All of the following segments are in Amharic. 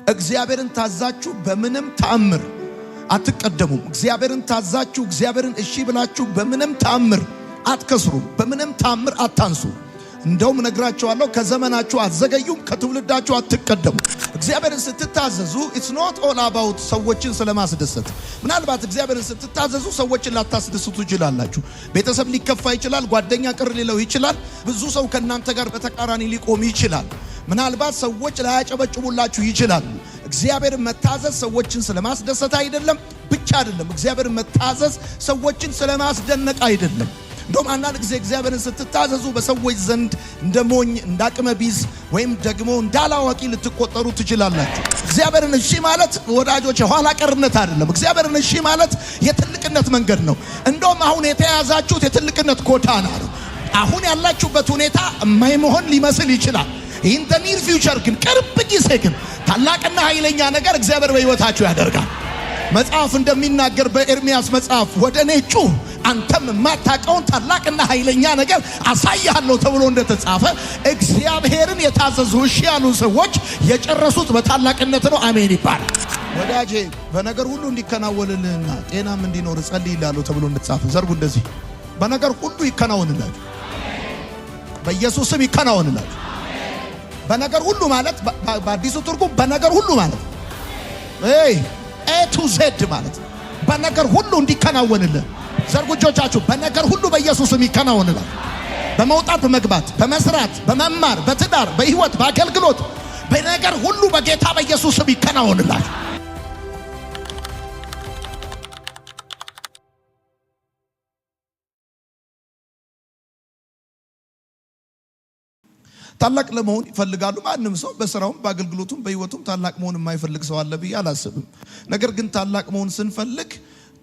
እግዚአብሔርን ታዛችሁ በምንም ተአምር አትቀደሙም። እግዚአብሔርን ታዛችሁ እግዚአብሔርን እሺ ብላችሁ በምንም ተአምር አትከስሩም። በምንም ተአምር አታንሱ። እንደውም ነግራችኋለሁ፣ ከዘመናችሁ አትዘገዩም፣ ከትውልዳችሁ አትቀደሙ። እግዚአብሔርን ስትታዘዙ it's not all about ሰዎችን ስለማስደሰት። ምናልባት እግዚአብሔርን ስትታዘዙ ሰዎችን ላታስደስቱ ይችላላችሁ። ቤተሰብ ሊከፋ ይችላል፣ ጓደኛ ቅር ሊለው ይችላል፣ ብዙ ሰው ከናንተ ጋር በተቃራኒ ሊቆም ይችላል። ምናልባት ሰዎች ላያጨበጭቡላችሁ ይችላሉ። እግዚአብሔርን መታዘዝ ሰዎችን ስለማስደሰት አይደለም፣ ብቻ አይደለም። እግዚአብሔርን መታዘዝ ሰዎችን ስለማስደነቅ አይደለም። እንደውም አንዳንድ ጊዜ እግዚአብሔርን ስትታዘዙ በሰዎች ዘንድ እንደሞኝ እንዳቅመቢስ ወይም ደግሞ እንዳላዋቂ ልትቆጠሩ ትችላላችሁ። እግዚአብሔርን እሺ ማለት ወዳጆች ኋላ ቀርነት አይደለም። እግዚአብሔርን እሺ ማለት የትልቅነት መንገድ ነው። እንደውም አሁን የተያዛችሁት የትልቅነት ጎዳና ነው። አሁን ያላችሁበት ሁኔታ የማይሆን ሊመስል ይችላል። in the near future ግን ቅርብ ጊዜ ግን ታላቅና ኃይለኛ ነገር እግዚአብሔር በሕይወታችሁ ያደርጋል። መጽሐፍ እንደሚናገር በኤርሚያስ መጽሐፍ ወደኔ ጩህ አንተም ማታቀውን ታላቅና ኃይለኛ ነገር አሳያለሁ ተብሎ እንደተጻፈ እግዚአብሔርን የታዘዙ እሺ ያሉ ሰዎች የጨረሱት በታላቅነት ነው። አሜን ይባላል። ወዳጄ በነገር ሁሉ እንዲከናወንልህና ጤናም እንዲኖር ጸልይልሃለሁ ተብሎ እንደተጻፈ ዘርጉ እንደዚህ በነገር ሁሉ ይከናወንላችሁ፣ በኢየሱስም ይከናወንላችሁ። በነገር ሁሉ ማለት በአዲሱ ትርጉም በነገር ሁሉ ማለት A to Z ማለት በነገር ሁሉ እንዲከናወንልህ ዘርጉጆቻችሁ በነገር ሁሉ በኢየሱስም ይከናወንላል። በመውጣት በመግባት በመስራት በመማር በትዳር በህይወት በአገልግሎት በነገር ሁሉ በጌታ በኢየሱስም ይከናወንላል። ታላቅ ለመሆን ይፈልጋሉ። ማንም ሰው በስራውም በአገልግሎቱም በህይወቱም ታላቅ መሆን የማይፈልግ ሰው አለ ብዬ አላስብም። ነገር ግን ታላቅ መሆን ስንፈልግ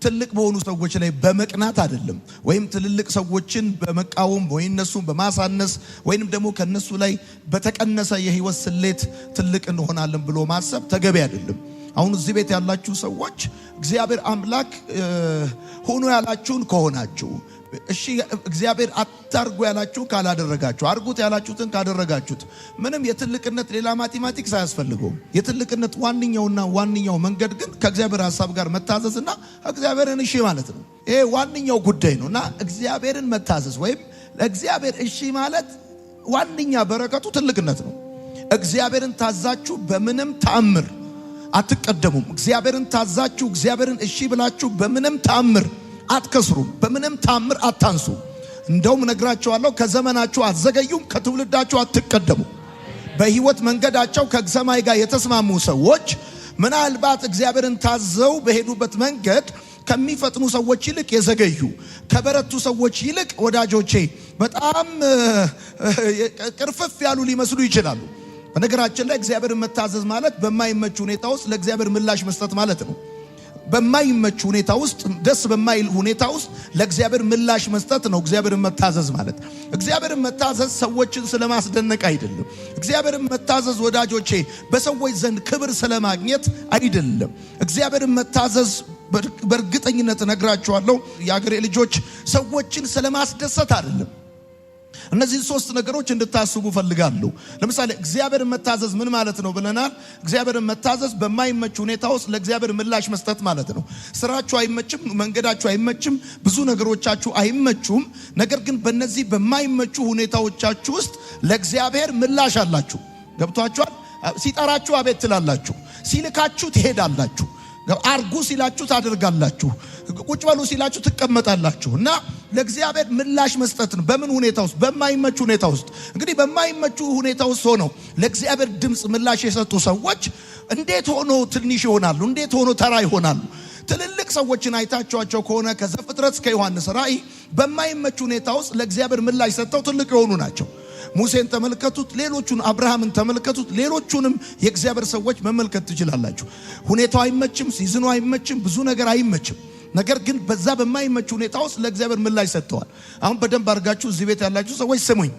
ትልቅ በሆኑ ሰዎች ላይ በመቅናት አይደለም፣ ወይም ትልልቅ ሰዎችን በመቃወም ወይ እነሱን በማሳነስ ወይንም ደግሞ ከነሱ ላይ በተቀነሰ የህይወት ስሌት ትልቅ እንሆናለን ብሎ ማሰብ ተገቢ አይደለም። አሁን እዚህ ቤት ያላችሁ ሰዎች እግዚአብሔር አምላክ ሆኖ ያላችሁን ከሆናችሁ እሺ፣ እግዚአብሔር አታርጉ ያላችሁ ካላደረጋችሁ፣ አርጉት ያላችሁትን ካደረጋችሁት ምንም የትልቅነት ሌላ ማቴማቲክስ አያስፈልገውም። የትልቅነት ዋንኛው መንገድ ግን ከእግዚአብሔር ሐሳብ ጋር መታዘዝና እግዚአብሔርን እሺ ማለት ነው። ይሄ ዋንኛው ጉዳይ ነውና እግዚአብሔርን መታዘዝ ወይም ለእግዚአብሔር እሺ ማለት ዋንኛ በረከቱ ትልቅነት ነው። እግዚአብሔርን ታዛችሁ በምንም ተአምር አትቀደሙም። እግዚአብሔርን ታዛችሁ እግዚአብሔርን እሺ ብላችሁ በምንም ተአምር አትከስሩም። በምንም ተአምር አታንሱ። እንደውም ነግራችኋለሁ፣ ከዘመናችሁ አትዘገዩም፣ ከትውልዳችሁ አትቀደሙ። በህይወት መንገዳቸው ከሰማይ ጋር የተስማሙ ሰዎች ምናልባት እግዚአብሔርን ታዘው በሄዱበት መንገድ ከሚፈጥኑ ሰዎች ይልቅ የዘገዩ ከበረቱ ሰዎች ይልቅ ወዳጆቼ በጣም ቅርፍፍ ያሉ ሊመስሉ ይችላሉ። በነገራችን ላይ እግዚአብሔርን መታዘዝ ማለት በማይመች ሁኔታ ውስጥ ለእግዚአብሔር ምላሽ መስጠት ማለት ነው። በማይመች ሁኔታ ውስጥ ደስ በማይል ሁኔታ ውስጥ ለእግዚአብሔር ምላሽ መስጠት ነው እግዚአብሔርን መታዘዝ ማለት። እግዚአብሔርን መታዘዝ ሰዎችን ስለማስደነቅ አይደለም። እግዚአብሔርን መታዘዝ ወዳጆቼ በሰዎች ዘንድ ክብር ስለማግኘት አይደለም። እግዚአብሔርን መታዘዝ በእርግጠኝነት ነግራችኋለሁ የአገሬ ልጆች ሰዎችን ስለማስደሰት አይደለም። እነዚህ ሶስት ነገሮች እንድታስቡ ፈልጋለሁ። ለምሳሌ እግዚአብሔርን መታዘዝ ምን ማለት ነው ብለናል? እግዚአብሔርን መታዘዝ በማይመች ሁኔታ ውስጥ ለእግዚአብሔር ምላሽ መስጠት ማለት ነው። ስራችሁ አይመችም፣ መንገዳችሁ አይመችም፣ ብዙ ነገሮቻችሁ አይመቹም። ነገር ግን በእነዚህ በማይመቹ ሁኔታዎቻችሁ ውስጥ ለእግዚአብሔር ምላሽ አላችሁ። ገብቷችኋል? ሲጠራችሁ አቤት ትላላችሁ፣ ሲልካችሁ ትሄዳላችሁ፣ አርጉ ሲላችሁ ታደርጋላችሁ፣ ቁጭ በሉ ሲላችሁ ትቀመጣላችሁ። እና ለእግዚአብሔር ምላሽ መስጠት ነው። በምን ሁኔታ ውስጥ? በማይመቹ ሁኔታ ውስጥ። እንግዲህ በማይመቹ ሁኔታ ውስጥ ሆነው ለእግዚአብሔር ድምጽ ምላሽ የሰጡ ሰዎች እንዴት ሆኖ ትንሽ ይሆናሉ? እንዴት ሆኖ ተራ ይሆናሉ? ትልልቅ ሰዎችን አይታችኋቸው ከሆነ ከዘፍጥረት እስከ ዮሐንስ ራእይ በማይመቹ ሁኔታ ውስጥ ለእግዚአብሔር ምላሽ ሰጥተው ትልቅ የሆኑ ናቸው። ሙሴን ተመልከቱት፣ ሌሎቹን አብርሃምን ተመልከቱት፣ ሌሎቹንም የእግዚአብሔር ሰዎች መመልከት ትችላላችሁ። ሁኔታው አይመችም፣ ሲዝኑ አይመችም፣ ብዙ ነገር አይመችም። ነገር ግን በዛ በማይመች ሁኔታ ውስጥ ለእግዚአብሔር ምላሽ ሰጥተዋል። አሁን በደንብ አድርጋችሁ እዚህ ቤት ያላችሁ ሰዎች ስሙኝ።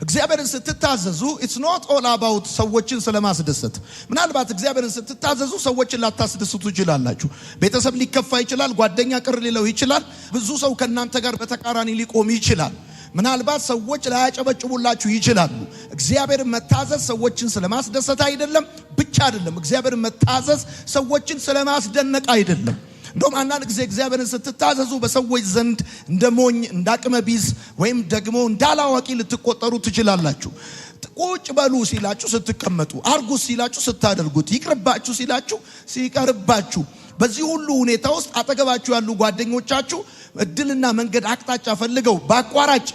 እግዚአብሔርን ስትታዘዙ it's not all about ሰዎችን ስለማስደሰት። ምናልባት እግዚአብሔርን ስትታዘዙ ሰዎችን ላታስደስቱ ይችላላችሁ። ቤተሰብ ሊከፋ ይችላል፣ ጓደኛ ቅር ሊለው ይችላል፣ ብዙ ሰው ከናንተ ጋር በተቃራኒ ሊቆም ይችላል። ምናልባት ሰዎች ላያጨበጭቡላችሁ ይችላሉ። እግዚአብሔርን መታዘዝ ሰዎችን ስለማስደሰት አይደለም ብቻ አይደለም። እግዚአብሔርን መታዘዝ ሰዎችን ስለማስደነቅ አይደለም። እንደውም አንዳንድ ጊዜ እግዚአብሔርን ስትታዘዙ በሰዎች ዘንድ እንደሞኝ እንዳቅመ ቢስ ወይም ደግሞ እንዳላዋቂ ልትቆጠሩ ትችላላችሁ። ቁጭ በሉ ሲላችሁ ስትቀመጡ፣ አርጉ ሲላችሁ ስታደርጉት፣ ይቅርባችሁ ሲላችሁ ሲቀርባችሁ፣ በዚህ ሁሉ ሁኔታ ውስጥ አጠገባችሁ ያሉ ጓደኞቻችሁ እድልና መንገድ አቅጣጫ ፈልገው በአቋራጭ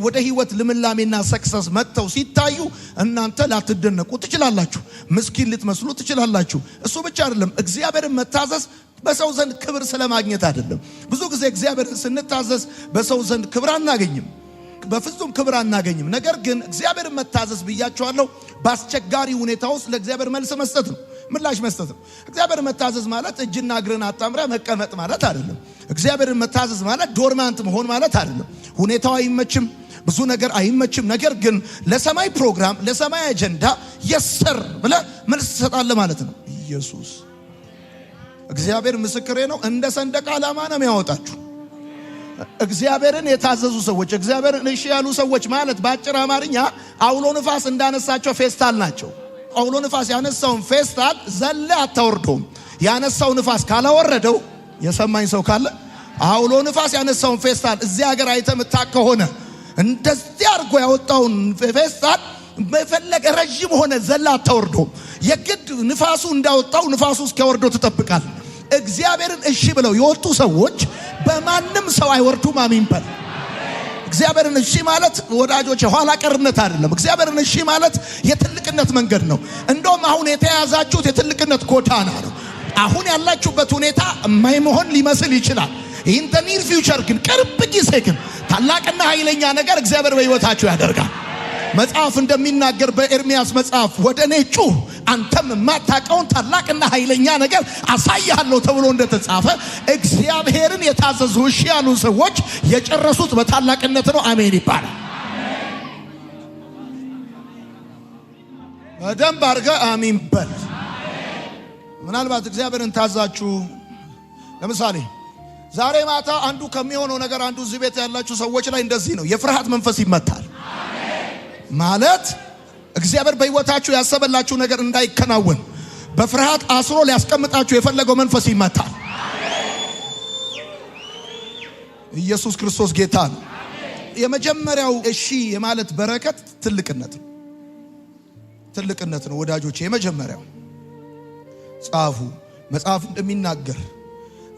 ወደ ህይወት ልምላሜና ሰክሰስ መጥተው ሲታዩ እናንተ ላትደነቁ ትችላላችሁ። ምስኪን ልትመስሉ ትችላላችሁ። እሱ ብቻ አይደለም፣ እግዚአብሔርን መታዘዝ በሰው ዘንድ ክብር ስለማግኘት አይደለም። ብዙ ጊዜ እግዚአብሔርን ስንታዘዝ በሰው ዘንድ ክብር አናገኝም፣ በፍጹም ክብር አናገኝም። ነገር ግን እግዚአብሔርን መታዘዝ ብያቸዋለሁ፣ በአስቸጋሪ ሁኔታ ውስጥ ለእግዚአብሔር መልስ መስጠት ነው፣ ምላሽ መስጠት ነው። እግዚአብሔርን መታዘዝ ማለት እጅና እግርን አጣምረ መቀመጥ ማለት አይደለም። እግዚአብሔርን መታዘዝ ማለት ዶርማንት መሆን ማለት አይደለም። ሁኔታው አይመችም፣ ብዙ ነገር አይመችም። ነገር ግን ለሰማይ ፕሮግራም፣ ለሰማይ አጀንዳ የሰር ብለ መልስ ትሰጣለህ ማለት ነው። ኢየሱስ እግዚአብሔር ምስክሬ ነው። እንደ ሰንደቅ ዓላማ ነው የሚያወጣችሁ። እግዚአብሔርን የታዘዙ ሰዎች፣ እግዚአብሔርን እሺ ያሉ ሰዎች ማለት በአጭር አማርኛ አውሎ ንፋስ እንዳነሳቸው ፌስታል ናቸው። አውሎ ንፋስ ያነሳውን ፌስታል ዘለ አታወርደውም። ያነሳው ንፋስ ካላወረደው፣ የሰማኝ ሰው ካለ አውሎ ንፋስ ያነሳውን ፌስታል እዚህ ሀገር አይተምታ ከሆነ እንደዚህ አድርጎ ያወጣውን ፌስታል በፈለገ ረጅም ሆነ ዘለ አታወርደውም። የግድ ንፋሱ እንዳወጣው ንፋሱ እስኪያወርደው ትጠብቃል። እግዚአብሔርን እሺ ብለው የወጡ ሰዎች በማንም ሰው አይወርዱም። አሜን በል። እግዚአብሔርን እሺ ማለት ወዳጆች ኋላ ቀርነት አይደለም። እግዚአብሔርን እሺ ማለት የትልቅነት መንገድ ነው። እንደውም አሁን የተያዛችሁት የትልቅነት ጎዳና ነው። አሁን ያላችሁበት ሁኔታ የማይሆን ሊመስል ይችላል። ኢን ዘ ኒር ፊውቸር ግን ቅርብ ጊዜ ግን ታላቅና ኃይለኛ ነገር እግዚአብሔር በሕይወታችሁ ያደርጋል። መጽሐፍ እንደሚናገር በኤርሚያስ መጽሐፍ ወደ እኔ ጩህ አንተም የማታውቀውን ታላቅና ኃይለኛ ነገር አሳያለሁ ተብሎ እንደተጻፈ እግዚአብሔርን የታዘዙ እሺ ያሉ ሰዎች የጨረሱት በታላቅነት ነው። አሜን ይባላል። በደንብ አድርገህ አሜን በል። ምናልባት እግዚአብሔርን ታዛችሁ ለምሳሌ ዛሬ ማታ አንዱ ከሚሆነው ነገር አንዱ እዚህ ቤት ያላችሁ ሰዎች ላይ እንደዚህ ነው፣ የፍርሃት መንፈስ ይመታል። ማለት እግዚአብሔር በሕይወታችሁ ያሰበላችሁ ነገር እንዳይከናወን በፍርሃት አስሮ ሊያስቀምጣችሁ የፈለገው መንፈስ ይመታል። ኢየሱስ ክርስቶስ ጌታ ነው። የመጀመሪያው እሺ የማለት በረከት ትልቅነት ነው። ትልቅነት ነው ወዳጆቼ። የመጀመሪያው ጻፉ። መጽሐፍ እንደሚናገር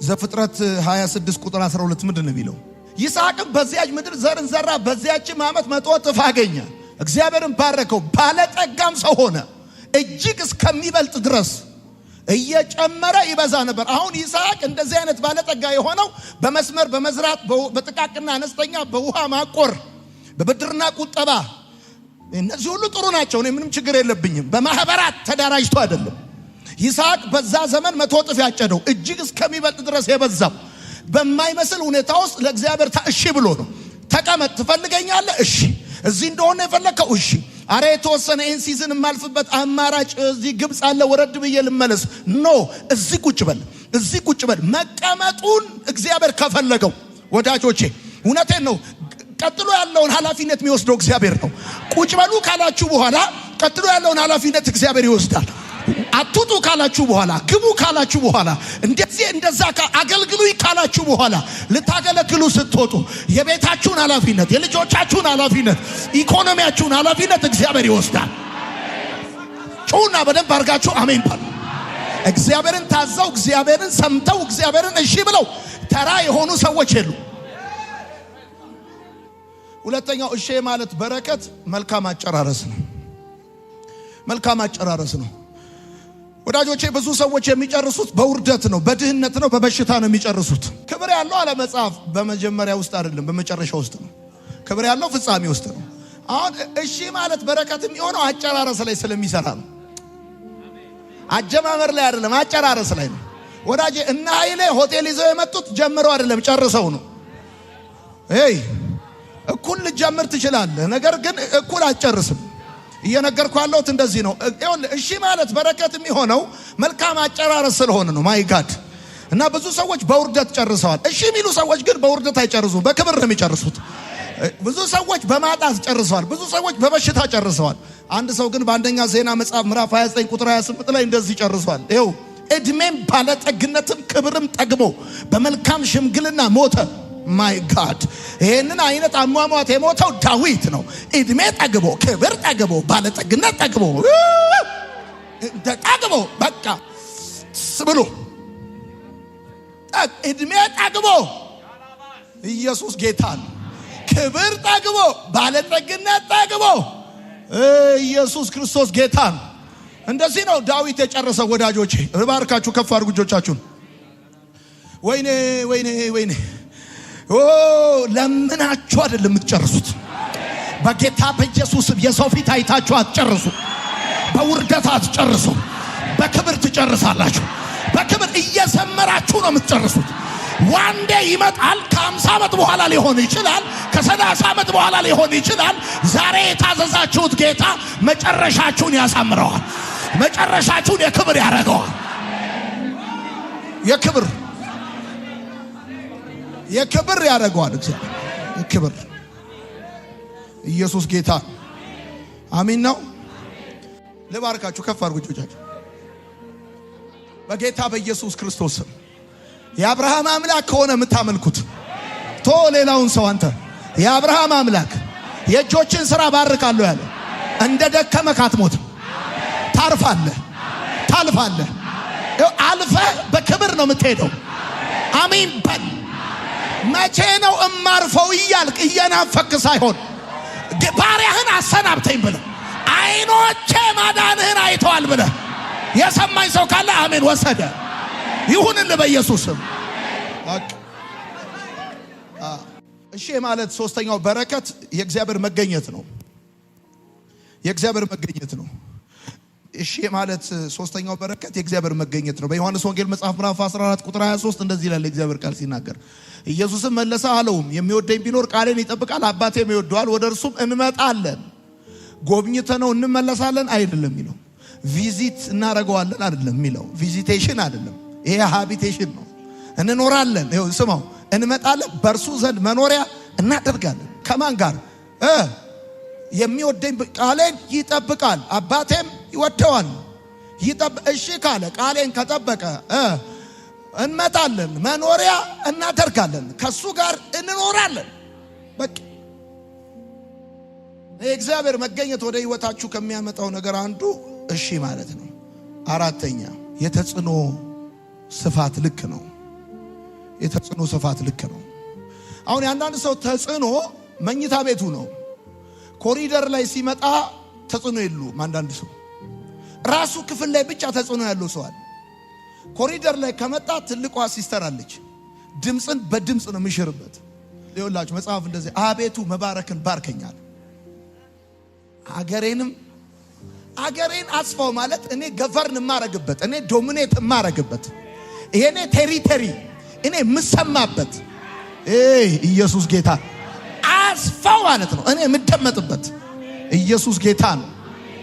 ዘፍጥረት 26 ቁጥር 12 ምንድን ነው የሚለው? ይስሐቅም በዚያች ምድር ዘርን ዘራ፣ በዚያችም ዓመት 100 እጥፍ አገኘ። እግዚአብሔርን ባረከው፣ ባለጠጋም ሰው ሆነ፣ እጅግ እስከሚበልጥ ድረስ እየጨመረ ይበዛ ነበር። አሁን ይስሐቅ እንደዚህ አይነት ባለጠጋ የሆነው በመስመር በመዝራት በጥቃቅና አነስተኛ በውሃ ማቆር በብድርና ቁጠባ እነዚህ ሁሉ ጥሩ ናቸው። እኔ ምንም ችግር የለብኝም። በማህበራት ተደራጅቶ አይደለም። ይስሐቅ በዛ ዘመን 100 እጥፍ ያጨደው እጅግ እስከሚበልጥ ድረስ የበዛው በማይመስል ሁኔታ ውስጥ ለእግዚአብሔር እሺ ብሎ ነው። ተቀመጥ፣ ትፈልገኛለህ? እሺ። እዚህ እንደሆነ የፈለከው? እሺ። አረ የተወሰነ ይህን ሲዝን የማልፍበት አማራጭ እዚህ ግብፅ አለ፣ ወረድ ብዬ ልመለስ? ኖ፣ እዚህ ቁጭ በል፣ እዚህ ቁጭ በል። መቀመጡን እግዚአብሔር ከፈለገው ወዳጆቼ፣ እውነቴን ነው፣ ቀጥሎ ያለውን ኃላፊነት የሚወስደው እግዚአብሔር ነው። ቁጭ በሉ ካላችሁ በኋላ ቀጥሎ ያለውን ኃላፊነት እግዚአብሔር ይወስዳል። አትውጡ ካላችሁ በኋላ፣ ግቡ ካላችሁ በኋላ፣ እንደዚህ እንደዛ አገልግሉ ካላችሁ በኋላ፣ ልታገለግሉ ስትወጡ የቤታችሁን ኃላፊነት፣ የልጆቻችሁን ኃላፊነት፣ ኢኮኖሚያችሁን ኃላፊነት እግዚአብሔር ይወስዳል። ጩና በደንብ አድርጋችሁ አሜን በሉ። እግዚአብሔርን ታዘው፣ እግዚአብሔርን ሰምተው፣ እግዚአብሔርን እሺ ብለው ተራ የሆኑ ሰዎች የሉ። ሁለተኛው እሺ ማለት በረከት መልካም አጨራረስ ነው። መልካም አጨራረስ ነው ወዳጆቼ። ብዙ ሰዎች የሚጨርሱት በውርደት ነው፣ በድህነት ነው፣ በበሽታ ነው የሚጨርሱት። ክብር ያለው አለ መጽሐፍ በመጀመሪያ ውስጥ አይደለም በመጨረሻ ውስጥ ነው። ክብር ያለው ፍጻሜ ውስጥ ነው። አሁን እሺ ማለት በረከት የሚሆነው አጨራረስ ላይ ስለሚሰራ ነው። አጀማመር ላይ አይደለም፣ አጨራረስ ላይ ነው ወዳጄ። እና ኃይሌ ሆቴል ይዘው የመጡት ጀምረው አይደለም ጨርሰው ነው። ኤይ እኩል ልጀምር ትችላለህ፣ ነገር ግን እኩል አትጨርስም። እየነገርኩ ያለሁት እንደዚህ ነው። እሺ ማለት በረከት የሚሆነው መልካም አጨራረስ ስለሆነ ነው። ማይ ጋድ። እና ብዙ ሰዎች በውርደት ጨርሰዋል። እሺ የሚሉ ሰዎች ግን በውርደት አይጨርሱም፣ በክብር ነው የሚጨርሱት። ብዙ ሰዎች በማጣት ጨርሰዋል። ብዙ ሰዎች በበሽታ ጨርሰዋል። አንድ ሰው ግን በአንደኛ ዜና መጽሐፍ ምዕራፍ 29 ቁጥር 28 ላይ እንደዚህ ጨርሷል። ይኸው እድሜም ባለጠግነትም ክብርም ጠግቦ በመልካም ሽምግልና ሞተ። ማይ ጋድ! ይሄንን አይነት አሟሟት የሞተው ዳዊት ነው። እድሜ ጠግቦ፣ ክብር ጠግቦ፣ ባለጠግነት ጠግቦ ጠግቦ በቃ ብሎ እድሜ ጠግቦ ኢየሱስ ጌታ ነው። ክብር ጠግቦ፣ ባለጠግነት ጠግቦ ኢየሱስ ክርስቶስ ጌታ ነው። እንደዚህ ነው ዳዊት የጨረሰው። ወዳጆቼ እባርካችሁ ከፍ አድርጉ እጆቻችሁን። ወይኔ ወይኔ ወይኔ! ለምናችሁ አይደለም የምትጨርሱት። በጌታ በኢየሱስ የሰው ፊት አይታችሁ አትጨርሱ። በውርደት አትጨርሱ። በክብር ትጨርሳላችሁ። በክብር እየዘመራችሁ ነው የምትጨርሱት። ዋንዴ ይመጣል። ከ50 ዓመት በኋላ ሊሆን ይችላል። ከ30 ዓመት በኋላ ሊሆን ይችላል። ዛሬ የታዘዛችሁት ጌታ መጨረሻችሁን ያሳምረዋል። መጨረሻችሁን የክብር ያደርገዋል። የክብር ያደርገዋል። የክብር ኢየሱስ ጌታ አሜን ነው። ልባርካችሁ ከፍ አድርጉ እጆቻችሁ በጌታ በኢየሱስ ክርስቶስ ስም። የአብርሃም አምላክ ከሆነ የምታመልኩት ቶ ሌላውን ሰው አንተ የአብርሃም አምላክ የእጆችን ሥራ ባርካለሁ ያለ እንደ ደከመህ አትሞትም። ታርፋለህ፣ ታልፋለህ። አልፈህ በክብር ነው የምትሄደው። አሜን በል። መቼ ነው እማርፈው እያልክ እየናፈክ ሳይሆን ባሪያህን አሰናብተኝ ብለህ አይኖቼ ማዳንህን አይተዋል ብለህ የሰማኝ ሰው ካለ አሜን ወሰደ ይሁንልህ በኢየሱስም። እሺ ማለት ሶስተኛው በረከት የእግዚአብሔር መገኘት ነው። የእግዚአብሔር መገኘት ነው። እሺ ማለት ሶስተኛው በረከት የእግዚአብሔር መገኘት ነው። በዮሐንስ ወንጌል መጽሐፍ ምዕራፍ 14 ቁጥር 23 እንደዚህ ይላል የእግዚአብሔር ቃል ሲናገር፣ ኢየሱስም መለሰ አለውም የሚወደኝ ቢኖር ቃሌን ይጠብቃል፣ አባቴም ይወደዋል፣ ወደ እርሱም እንመጣለን። ጎብኝተነው እንመለሳለን አይደለም የሚለው። ቪዚት እናደርገዋለን አይደለም የሚለው። ቪዚቴሽን አይደለም፣ ይሄ ሃቢቴሽን ነው። እንኖራለን። ይኸው ስማው፣ እንመጣለን፣ በእርሱ ዘንድ መኖሪያ እናደርጋለን። ከማን ጋር? የሚወደኝ ቃሌን ይጠብቃል፣ አባቴም ይወደዋል። እሺ ካለ ቃሌን ከጠበቀ እንመጣለን፣ መኖሪያ እናደርጋለን፣ ከሱ ጋር እንኖራለን። በቃ የእግዚአብሔር መገኘት ወደ ህይወታችሁ ከሚያመጣው ነገር አንዱ እሺ ማለት ነው። አራተኛ የተጽዕኖ ስፋት ልክ ነው። የተጽዕኖ ስፋት ልክ ነው። አሁን የአንዳንድ ሰው ተጽዕኖ መኝታ ቤቱ ነው። ኮሪደር ላይ ሲመጣ ተጽዕኖ የለውም። አንዳንድ ሰው ራሱ ክፍል ላይ ብቻ ተጽዕኖ ያለው ሰው አለ። ኮሪደር ላይ ከመጣ ትልቋ ሲስተር አለች፣ ድምፅን በድምፅ ነው የሚሽርበት። ይኸውላችሁ መጽሐፍ እንደዚህ አቤቱ መባረክን ባርከኛል፣ አገሬን አስፋው ማለት እኔ ገቨርን ማረግበት፣ እኔ ዶሚኔት ማረግበት፣ ይሄኔ ቴሪተሪ እኔ ምሰማበት። ኢየሱስ ጌታ አስፋው ማለት ነው። እኔ የምደመጥበት ኢየሱስ ጌታ ነው።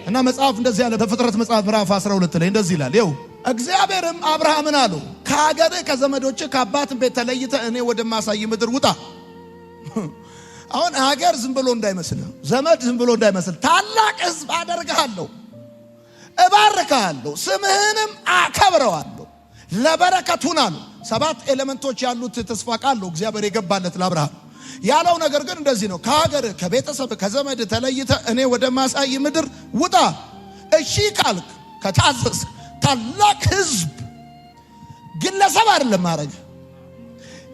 እና መጽሐፍ እንደዚህ ያለ በፍጥረት መጽሐፍ ምዕራፍ 12 ላይ እንደዚህ ይላል። ይኸው እግዚአብሔርም አብርሃምን አለው ከሀገርህ ከዘመዶችህ ከአባትህ ቤት ተለይተህ እኔ ወደማሳይ ምድር ውጣ። አሁን ሀገር ዝም ብሎ እንዳይመስል፣ ዘመድ ዝም ብሎ እንዳይመስል፣ ታላቅ ሕዝብ አደርግሃለሁ፣ እባርክሃለሁ፣ ስምህንም አከብረዋለሁ፣ ለበረከት ሁን አለው። 7 ኤሌመንቶች ያሉት ተስፋ ቃል ነው እግዚአብሔር የገባለት ለአብርሃም። ያለው ነገር ግን እንደዚህ ነው። ከሀገር ከቤተሰብ ከዘመድ ተለይተህ እኔ ወደማሳይ ምድር ውጣ። እሺ ካልክ ከታዘዝ ታላቅ ሕዝብ ግለሰብ አይደለም ማረግ፣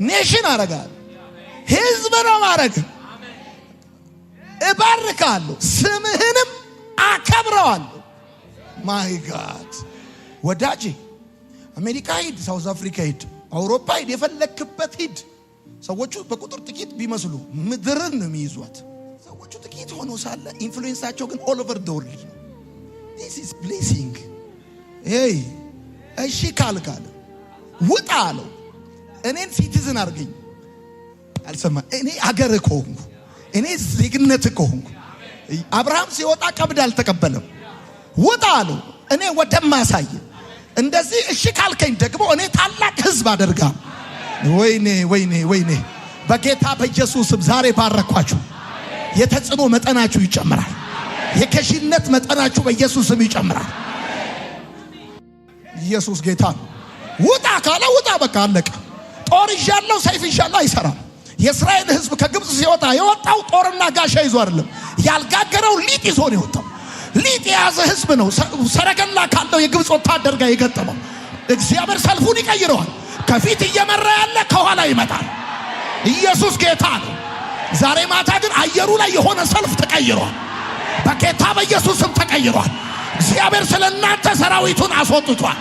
ኔሽን አረጋል፣ ሕዝብ ነው ማረግ። እባርካለሁ፣ ስምህንም አከብረዋለሁ። ማይ ጋድ ወዳጄ፣ አሜሪካ ሂድ፣ ሳውዝ አፍሪካ ሂድ፣ አውሮፓ ሂድ፣ የፈለክበት ሂድ። ሰዎቹ በቁጥር ጥቂት ቢመስሉ ምድርን ነው የሚይዟት። ሰዎቹ ጥቂት ሆኖ ሳለ ኢንፍሉዌንሳቸው ግን ኦል ኦቨር ዘ ወርልድ ነው። ዲስ ኢዝ ብሌሲንግ። እሺ ካልካለ ውጣ አለው። እኔን ሲቲዝን አድርገኝ። አልሰማ እኔ አገር ከሆንኩ እኔ ዜግነት ከሆንኩ። አብርሃም ሲወጣ ቀብድ አልተቀበለም። ውጣ አለው። እኔ ወደማሳይ እንደዚህ እሺ ካልከኝ ደግሞ እኔ ታላቅ ሕዝብ አደርጋለሁ። ወይኔ ወይኔ ወይኔ! በጌታ በኢየሱስ ስም ዛሬ ባረኳችሁ። የተጽዕኖ መጠናችሁ ይጨምራል። የከሽነት መጠናችሁ በኢየሱስ ስም ይጨምራል። ኢየሱስ ጌታ ነው። ውጣ ካለ ውጣ፣ በቃ አለቀ። ጦር ይዣለሁ ሰይፍ ይዣለሁ አይሰራም። የእስራኤል ሕዝብ ከግብጽ ሲወጣ የወጣው ጦርና ጋሻ ይዞ አይደለም። ያልጋገረው ሊጥ ይዞ ነው የወጣው። ሊጥ የያዘ ሕዝብ ነው ሰረገላ ካለው የግብጽ ወታደር ጋር የገጠመው። እግዚአብሔር ሰልፉን ይቀይረዋል። ከፊት እየመራ ያለ ከኋላ ይመጣል። ኢየሱስ ጌታ ነው። ዛሬ ማታ ግን አየሩ ላይ የሆነ ሰልፍ ተቀይሯል። በጌታ በኢየሱስ ስም ተቀይሯል። እግዚአብሔር ስለናንተ ሰራዊቱን አስወጥቷል።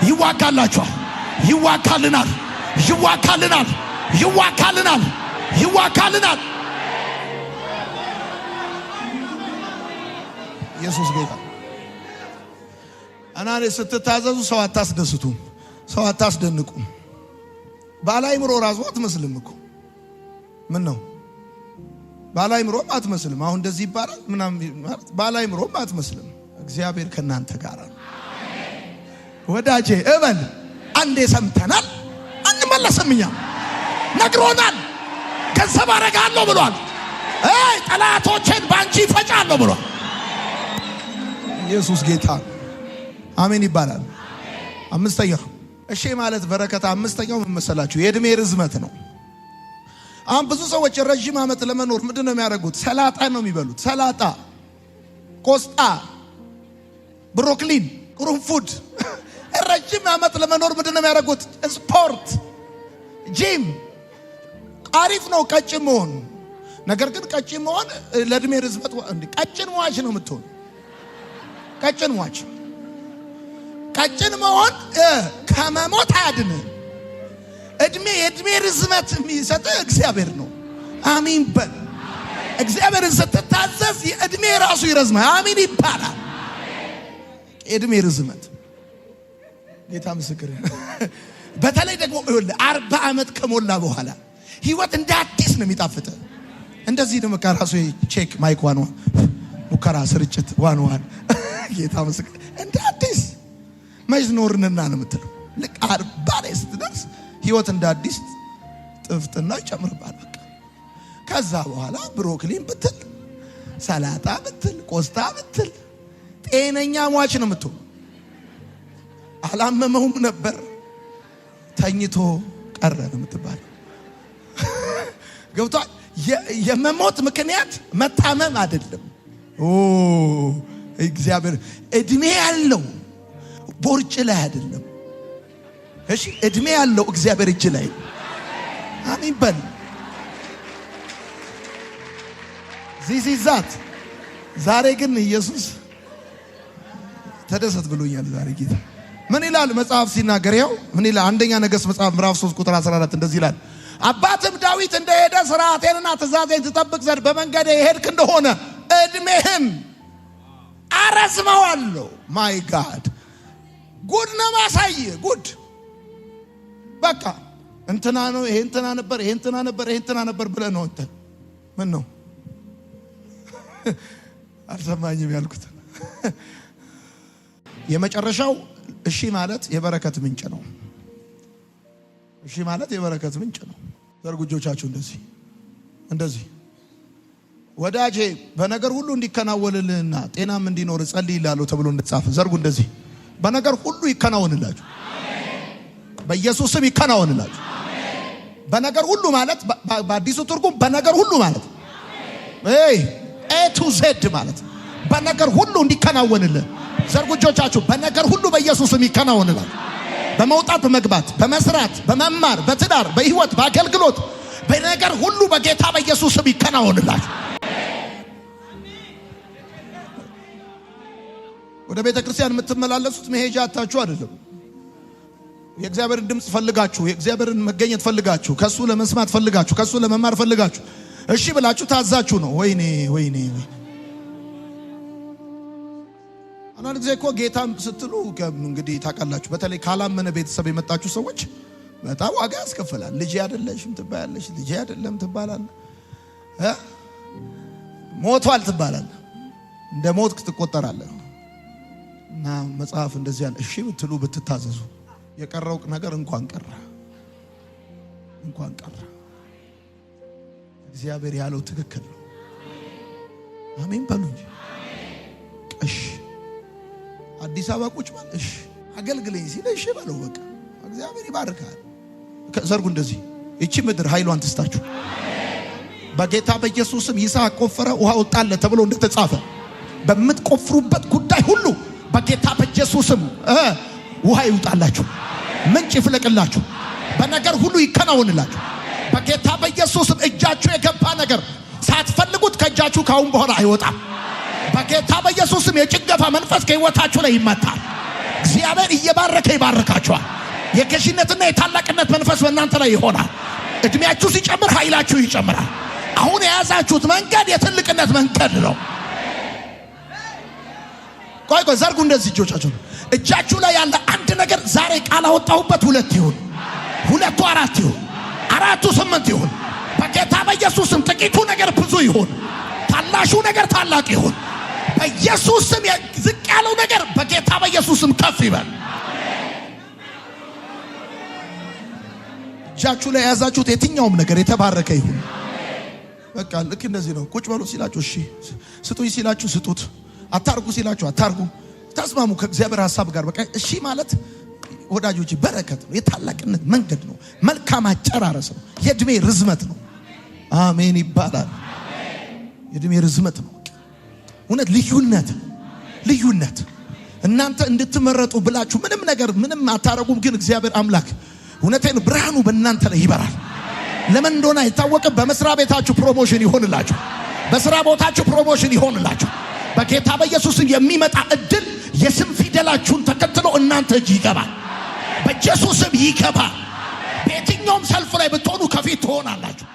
ይዋጋላችኋል። ይዋጋልናል። ኢየሱስ ጌታ። እናንተ ስትታዘዙ ሰው አታስደስቱም፣ ሰው አታስደንቁም። ባላይምሮ ራሱ አትመስልም እኮ ምን ነው? ባላይምሮም አትመስልም። አሁን እንደዚህ ይባላል ምናምን ማለት ባላይምሮም አትመስልም። እግዚአብሔር ከናንተ ጋር ነው። ወዳጄ እበል አንዴ ሰምተናል አንመለስም። እኛ ነግሮናል። ገንዘብ አረጋለሁ ብሏል። ጠላቶችን ባንቺ ፈጫለሁ ብሏል። ኢየሱስ ጌታ አሜን ይባላል። አምስተኛው እሺ ማለት በረከት። አምስተኛው ምን መሰላችሁ? የእድሜ ርዝመት ነው። አሁን ብዙ ሰዎች ረጅም ዓመት ለመኖር ምንድነው የሚያደርጉት? ሰላጣ ነው የሚበሉት። ሰላጣ፣ ቆስጣ፣ ብሮኮሊን፣ ቁርንፉድ። ረጅም ዓመት ለመኖር ምንድነው የሚያደርጉት? ስፖርት፣ ጂም። አሪፍ ነው ቀጭን መሆን። ነገር ግን ቀጭን መሆን ለእድሜ ርዝመት ቀጭን ሟች ነው የምትሆን። ቀጭን መሆን ከመሞት አያድንም። የእድሜ ርዝመት የሚሰጥ እግዚአብሔር ነው። አሜን በል። እግዚአብሔርን ስትታዘዝ የእድሜ ራሱ ይረዝማል። አሜን ይባላል። የእድሜ ርዝመት ጌታ ምስክር። በተለይ ደግሞ 40 ዓመት ከሞላ በኋላ ህይወት እንደ አዲስ ነው የሚጣፍጥ። እንደዚህ ነው ከራሱ ቼክ ማይክ ዋን ሙከራ ስርጭት ዋን ጌታ ምስክር እንደ አዲስ መዝኖርንና ነው የምትለው። ልክ 40 ላይ ስትደርስ ህይወት እንደ አዲስ ጥፍጥና ይጨምርባል። በቃ ከዛ በኋላ ብሮኮሊን ብትል፣ ሰላጣ ብትል፣ ቆስጣ ብትል ጤነኛ ሟች ነው የምትሆን። አላመመውም ነበር ተኝቶ ቀረ ነው የምትባለው። ገብቷል? የመሞት ምክንያት መታመም አይደለም። እግዚአብሔር እድሜ ያለው ቦርጭ ላይ አይደለም። እሺ እድሜ ያለው እግዚአብሔር እጅ ላይ። አሜን በል። ዚዛት ዛሬ ግን ኢየሱስ ተደሰት ብሎኛል። ዛሬ ጌታ ምን ይላል መጽሐፍ ሲናገር? ይኸው ምን ይላል? አንደኛ ነገሥት መጽሐፍ ምዕራፍ 3 ቁጥር 14 እንደዚህ ይላል፣ አባትም ዳዊት እንደሄደ ሥርዓቴንና ትእዛዜን ትጠብቅ ዘንድ በመንገዴ የሄድክ እንደሆነ እድሜህን አረዝመዋለሁ። ማይ ጋድ ጉድ ነው ማሳየ ጉድ። በቃ እንትና ነው ይሄ እንትና ነበር ይሄ እንትና ነበር ይሄ እንትና ነበር ብለህ ነው እንትን ምን ነው አልሰማኝም ያልኩት። የመጨረሻው እሺ ማለት የበረከት ምንጭ ነው። እሺ ማለት የበረከት ምንጭ ነው። ዘርጉ እጆቻችሁ እንደዚህ ወዳጄ በነገር ሁሉ እንዲከናወንልህና ጤናም እንዲኖር ጸልይልሃለሁ ተብሎ እንደተጻፈ ዘርጉ እንደዚህ በነገር ሁሉ ይከናወንላችሁ። በኢየሱስ ስም ይከናወንላችሁ። በነገር ሁሉ ማለት በአዲሱ ትርጉም በነገር ሁሉ ማለት ኤ ቱ ዜድ ማለት በነገር ሁሉ እንዲከናወንልህ። ዘርጉ እጆቻችሁ በነገር ሁሉ በኢየሱስ ስም ይከናወንላችሁ። በመውጣት በመግባት በመስራት በመማር በትዳር በህይወት በአገልግሎት በነገር ሁሉ በጌታ በኢየሱስ ስም ይከናወንላችሁ። ወደ ቤተ ክርስቲያን የምትመላለሱት መሄጃ አጣችሁ አይደለም። የእግዚአብሔርን ድምጽ ፈልጋችሁ የእግዚአብሔርን መገኘት ፈልጋችሁ ከሱ ለመስማት ፈልጋችሁ ከሱ ለመማር ፈልጋችሁ እሺ ብላችሁ ታዛችሁ ነው። ወይኔ አንዳንድ ጊዜ እኮ ጌታም ስትሉ እንግዲህ ታውቃላችሁ፣ በተለይ ካላመነ ቤተሰብ የመጣችሁ ሰዎች በጣም ዋጋ ያስከፍላል። ልጅ አይደለሽም ትባያለሽ፣ ልጅ አይደለም ትባላለህ፣ ሞቷል ትባላለህ፣ እንደ ሞትክ ትቆጠራለህ። እና መጽሐፍ እንደዚህ ያለ እሺ ብትሉ ብትታዘዙ የቀረው ነገር እንኳን ቀረ። እንኳን ቀረ። እግዚአብሔር ያለው ትክክል ነው። አሜን በሉ እንጂ። እሺ አዲስ አበባ ቁጭ ማለት እሺ አገልግለኝ ሲል እሺ በለው በቃ እግዚአብሔር ይባርካል። ዘርጉ እንደዚህ እቺ ምድር ኃይሏን ትስጣችሁ በጌታ በኢየሱስም። ይስሐቅ ቆፈረ ውሃ ወጣለት ተብሎ እንደተጻፈ በምትቆፍሩበት ጉዳይ ሁሉ በጌታ በኢየሱስም ውሃ ይውጣላችሁ፣ ምንጭ ይፍለቅላችሁ፣ በነገር ሁሉ ይከናወንላችሁ በጌታ በኢየሱስም። እጃችሁ የገባ ነገር ሳትፈልጉት ከእጃችሁ ካሁን በኋላ አይወጣም በጌታ በኢየሱስም። የጭንገፋ መንፈስ ከህይወታችሁ ላይ ይመታል። እግዚአብሔር እየባረከ ይባርካችኋል። የገዢነትና የታላቅነት መንፈስ በእናንተ ላይ ይሆናል። እድሜያችሁ ሲጨምር ኃይላችሁ ይጨምራል። አሁን የያዛችሁት መንገድ የትልቅነት መንገድ ነው። ቆይ ዘርጉ እንደዚህ እጆቻችሁ። እጃችሁ ላይ ያለ አንድ ነገር ዛሬ ቃል አወጣሁበት። 2 ይሁን፣ 2 4 ይሁን፣ 4 8 ይሁን በጌታ በኢየሱስም። ጥቂቱ ነገር ብዙ ይሁን፣ ታላሹ ነገር ታላቅ ይሁን በኢየሱስም። ዝቅ ያለው ነገር በጌታ በኢየሱስም ከፍ ይበል። እጃችሁ ላይ የያዛችሁት የትኛውም ነገር የተባረከ ይሁን። በቃ ልክ እንደዚህ ነው። ቁጭ በሉ ሲላችሁ እሺ፣ ስጡኝ ሲላችሁ ስጡት፣ አታርጉ ሲላችሁ አታርጉ። ተስማሙ ከእግዚአብሔር ሐሳብ ጋር። በቃ እሺ ማለት ወዳጆች በረከት ነው፣ የታላቅነት መንገድ ነው፣ መልካም አጨራረስ ነው፣ የእድሜ ርዝመት ነው። አሜን ይባላል። የእድሜ ርዝመት ነው እውነት። ልዩነት እናንተ እንድትመረጡ ብላችሁ ምንም ነገር ምንም አታረጉም። ግን እግዚአብሔር አምላክ እውነቴን ብርሃኑ በእናንተ ላይ ይበራል። ለምን እንደሆነ አይታወቅም። በመስሪያ ቤታችሁ ፕሮሞሽን ይሆንላችሁ፣ በስራ ቦታችሁ ፕሮሞሽን ይሆንላችሁ በጌታ በኢየሱስም። የሚመጣ እድል የስም ፊደላችሁን ተከትሎ እናንተ እጅ ይገባል በኢየሱስም ይገባል። በየትኛውም ሰልፍ ላይ ብትሆኑ ከፊት ትሆናላችሁ።